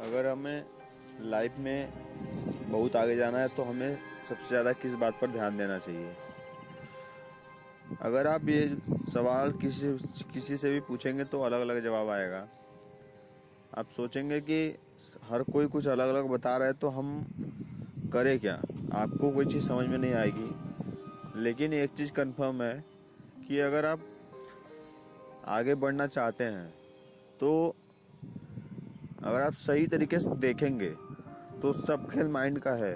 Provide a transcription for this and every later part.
अगर हमें लाइफ में बहुत आगे जाना है तो हमें सबसे ज़्यादा किस बात पर ध्यान देना चाहिए। अगर आप ये सवाल किसी किसी से भी पूछेंगे तो अलग अलग जवाब आएगा। आप सोचेंगे कि हर कोई कुछ अलग अलग बता रहा है तो हम करें क्या। आपको कोई चीज़ समझ में नहीं आएगी। लेकिन एक चीज़ कंफर्म है कि अगर आप आगे बढ़ना चाहते हैं तो अगर आप सही तरीके से देखेंगे तो सब खेल माइंड का है।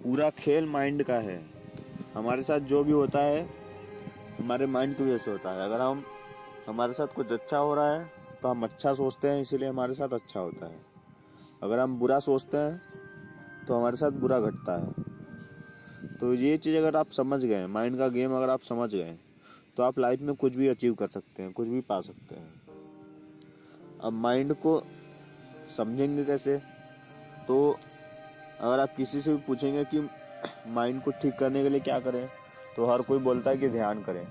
पूरा खेल माइंड का है। हमारे साथ जो भी होता है हमारे माइंड की वजह से होता है। अगर हमारे साथ कुछ अच्छा हो रहा है तो हम अच्छा सोचते हैं, इसीलिए हमारे साथ अच्छा होता है। अगर हम बुरा सोचते हैं तो हमारे साथ बुरा घटता है। तो ये चीज़ अगर आप समझ गए, माइंड का गेम अगर आप समझ गए, तो आप लाइफ में कुछ भी अचीव कर सकते हैं, कुछ भी पा सकते हैं। अब माइंड को समझेंगे कैसे? तो अगर आप किसी से भी पूछेंगे कि माइंड को ठीक करने के लिए क्या करें, तो हर कोई बोलता है कि ध्यान करें।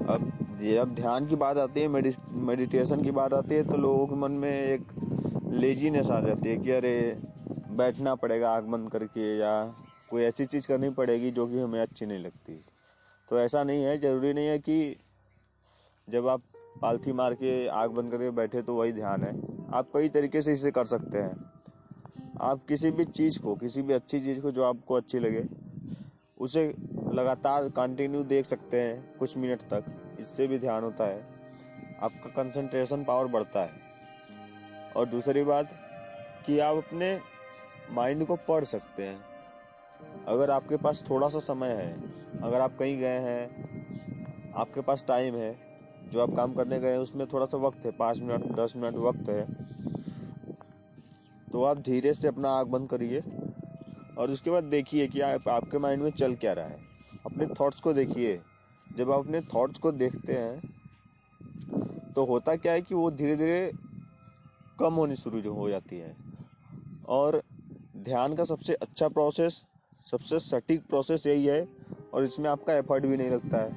अब ध्यान की बात आती है, मेडिटेशन की बात आती है, तो लोगों के मन में एक लेजीनेस आ जाती है कि अरे बैठना पड़ेगा आँख बंद करके, या कोई ऐसी चीज़ करनी पड़ेगी जो कि हमें अच्छी नहीं लगती। तो ऐसा नहीं है, ज़रूरी नहीं है कि जब आप पालथी मार के आँख बंद करके बैठे तो वही ध्यान है। आप कई तरीके से इसे कर सकते हैं। आप किसी भी चीज़ को, किसी भी अच्छी चीज़ को जो आपको अच्छी लगे, उसे लगातार कंटिन्यू देख सकते हैं कुछ मिनट तक। इससे भी ध्यान होता है, आपका कंसंट्रेशन पावर बढ़ता है। और दूसरी बात कि आप अपने माइंड को पढ़ सकते हैं। अगर आपके पास थोड़ा सा समय है, अगर आप कहीं गए हैं, आपके पास टाइम है, जो आप काम करने गए हैं उसमें थोड़ा सा वक्त है, 5 मिनट 10 मिनट वक्त है, तो आप धीरे से अपना आँख बंद करिए और उसके बाद देखिए कि आपके माइंड में चल क्या रहा है। अपने थॉट्स को देखिए। जब आप अपने थॉट्स को देखते हैं तो होता क्या है कि वो धीरे धीरे कम होनी शुरू हो जाती है। और ध्यान का सबसे अच्छा प्रोसेस, सबसे सटीक प्रोसेस यही है, और इसमें आपका एफर्ट भी नहीं लगता है।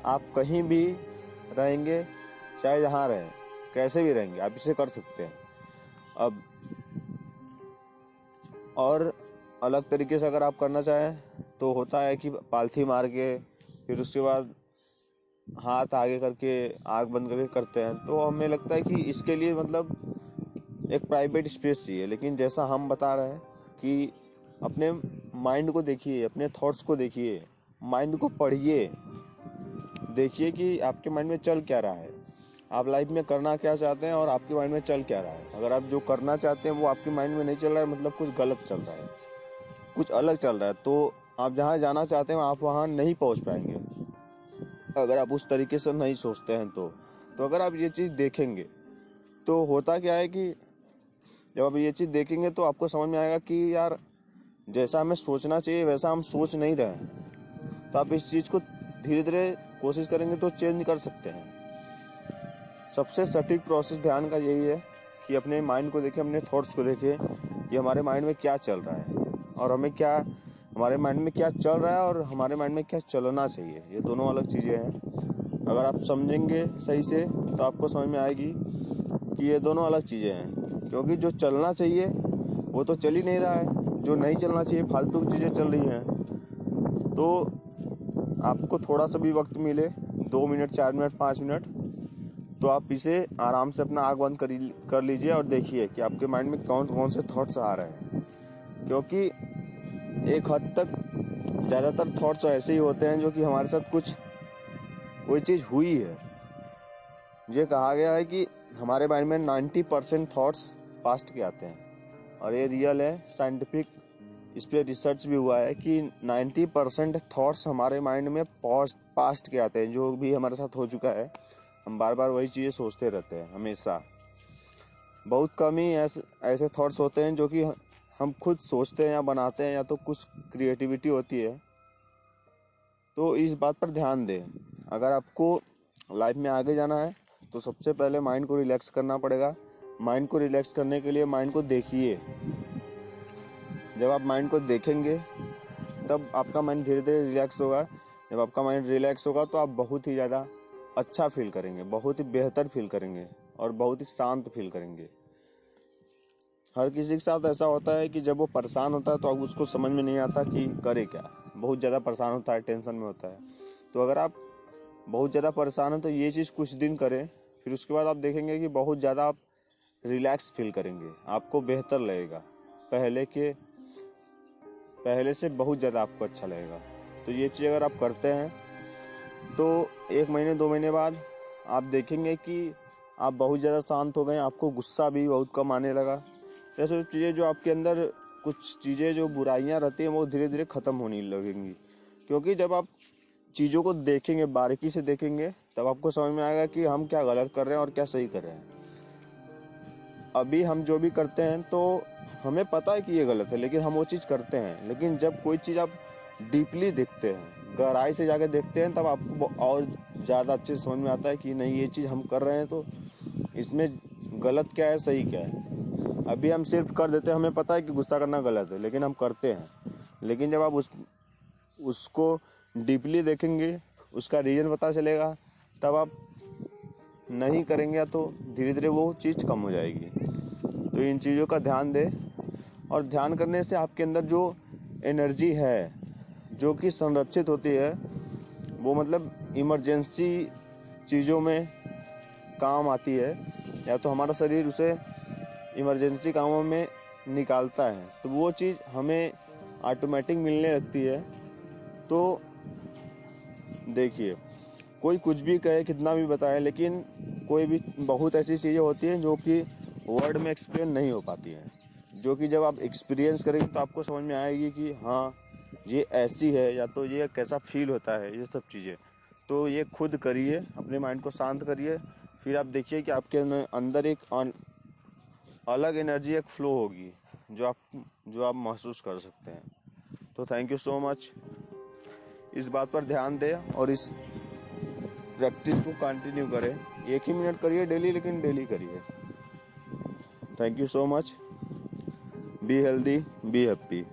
आप कहीं भी रहेंगे, चाहे जहाँ रहें, कैसे भी रहेंगे, आप इसे कर सकते हैं। अब और अलग तरीके से अगर आप करना चाहें तो होता है कि पालथी मार के फिर उसके बाद हाथ आगे करके आँख बंद करके करते हैं, तो हमें लगता है कि इसके लिए मतलब एक प्राइवेट स्पेस चाहिए। लेकिन जैसा हम बता रहे हैं कि अपने माइंड को देखिए, अपने थॉट्स को देखिए, माइंड को पढ़िए, देखिए कि आपके माइंड में चल क्या रहा है, आप लाइफ में करना क्या चाहते हैं और आपके माइंड में चल क्या रहा है। अगर आप जो करना चाहते हैं वो आपके माइंड में नहीं चल रहा है, मतलब कुछ गलत चल रहा है, कुछ अलग चल रहा है, तो आप जहाँ जाना चाहते हैं आप वहाँ नहीं पहुँच पाएंगे, अगर आप उस तरीके से नहीं सोचते हैं तो अगर आप ये चीज़ देखेंगे तो होता क्या है कि जब आप ये चीज़ देखेंगे तो आपको समझ में आएगा कि यार जैसा हमें सोचना चाहिए वैसा हम सोच नहीं रहे हैं। तो आप इस चीज़ को धीरे धीरे कोशिश करेंगे तो चेंज कर सकते हैं। सबसे सटीक प्रोसेस ध्यान का यही है कि अपने माइंड को देखें, अपने थॉट्स को देखें कि हमारे माइंड में क्या चल रहा है और हमारे माइंड में क्या चल रहा है और हमारे माइंड में क्या चलना चाहिए। ये दोनों अलग चीज़ें हैं। अगर आप समझेंगे सही से तो आपको समझ में आएगी कि ये दोनों अलग चीज़ें हैं। क्योंकि जो चलना चाहिए वो तो चल ही नहीं रहा है, जो नहीं चलना चाहिए फालतू की चीज़ें चल रही हैं। तो आपको थोड़ा सा भी वक्त मिले, 2 मिनट 4 मिनट 5 मिनट, तो आप इसे आराम से अपना आँख बंद कर लीजिए और देखिए कि आपके माइंड में कौन कौन से थॉट्स आ रहे हैं। क्योंकि एक हद तक ज़्यादातर थॉट्स ऐसे ही होते हैं जो कि हमारे साथ कोई चीज़ हुई है। ये कहा गया है कि हमारे माइंड में 90% थॉट्स पास्ट के आते हैं, और ये रियल है, साइंटिफिक इस पर रिसर्च भी हुआ है कि 90% थॉट्स हमारे माइंड में पास्ट के आते हैं। जो भी हमारे साथ हो चुका है हम बार बार वही चीज़ें सोचते रहते हैं हमेशा। बहुत कम ही ऐसे थॉट्स होते हैं जो कि हम खुद सोचते हैं या बनाते हैं, या तो कुछ क्रिएटिविटी होती है। तो इस बात पर ध्यान दें। अगर आपको लाइफ में आगे जाना है तो सबसे पहले माइंड को रिलैक्स करना पड़ेगा। माइंड को रिलैक्स करने के लिए माइंड को देखिए। जब आप माइंड को देखेंगे तब आपका माइंड धीरे धीरे रिलैक्स होगा। जब आपका माइंड रिलैक्स होगा तो आप बहुत ही ज़्यादा अच्छा फील करेंगे, बहुत ही बेहतर फील करेंगे और बहुत ही शांत फील करेंगे। हर किसी के साथ ऐसा होता है कि जब वो परेशान होता है तो अब उसको समझ में नहीं आता कि करे क्या। बहुत ज़्यादा परेशान होता है, टेंशन में होता है। तो अगर आप बहुत ज़्यादा परेशान हो तो ये चीज़ कुछ दिन करें, फिर उसके बाद आप देखेंगे कि बहुत ज़्यादा आप रिलैक्स फील करेंगे, आपको बेहतर लगेगा, पहले से बहुत ज़्यादा आपको अच्छा लगेगा। तो ये चीज़ अगर आप करते हैं तो 1 महीने 2 महीने बाद आप देखेंगे कि आप बहुत ज़्यादा शांत हो गए, आपको गुस्सा भी बहुत कम आने लगा। ऐसे चीज़ें जो आपके अंदर कुछ चीज़ें जो बुराइयां रहती हैं वो धीरे धीरे ख़त्म होने लगेंगी। क्योंकि जब आप चीज़ों को देखेंगे, बारीकी से देखेंगे, तब आपको समझ में आएगा कि हम क्या गलत कर रहे हैं और क्या सही कर रहे हैं। अभी हम जो भी करते हैं तो हमें पता है कि ये गलत है, लेकिन हम वो चीज़ करते हैं। लेकिन जब कोई चीज़ आप डीपली देखते हैं, गहराई से जाके देखते हैं, तब आपको और ज़्यादा अच्छे से समझ में आता है कि नहीं, ये चीज़ हम कर रहे हैं तो इसमें गलत क्या है, सही क्या है। अभी हम सिर्फ कर देते हैं, हमें पता है कि गुस्सा करना गलत है, लेकिन हम करते हैं। लेकिन जब आप उसको डीपली देखेंगे, उसका रीज़न पता चलेगा, तब आप नहीं करेंगे तो धीरे धीरे वो चीज़ कम हो जाएगी। तो इन चीज़ों का ध्यान दें, और ध्यान करने से आपके अंदर जो एनर्जी है जो कि संरक्षित होती है, वो मतलब इमरजेंसी चीज़ों में काम आती है, या तो हमारा शरीर उसे इमरजेंसी कामों में निकालता है, तो वो चीज़ हमें ऑटोमेटिक मिलने लगती है। तो देखिए, कोई कुछ भी कहे, कितना भी बताए, लेकिन कोई भी बहुत ऐसी चीज़ें होती हैं जो कि वर्ड में एक्सप्लेन नहीं हो पाती हैं, जो कि जब आप एक्सपीरियंस करेंगे तो आपको समझ में आएगी कि हाँ ये ऐसी है, या तो ये कैसा फील होता है, ये सब चीज़ें। तो ये खुद करिए, अपने माइंड को शांत करिए, फिर आप देखिए कि आपके अंदर एक अलग एनर्जी, एक फ्लो होगी जो आप महसूस कर सकते हैं। तो थैंक यू सो मच। इस बात पर ध्यान दें और इस प्रैक्टिस को कंटिन्यू करें। 1 ही मिनट करिए डेली, लेकिन डेली करिए। Thank you so much. Be healthy, be happy.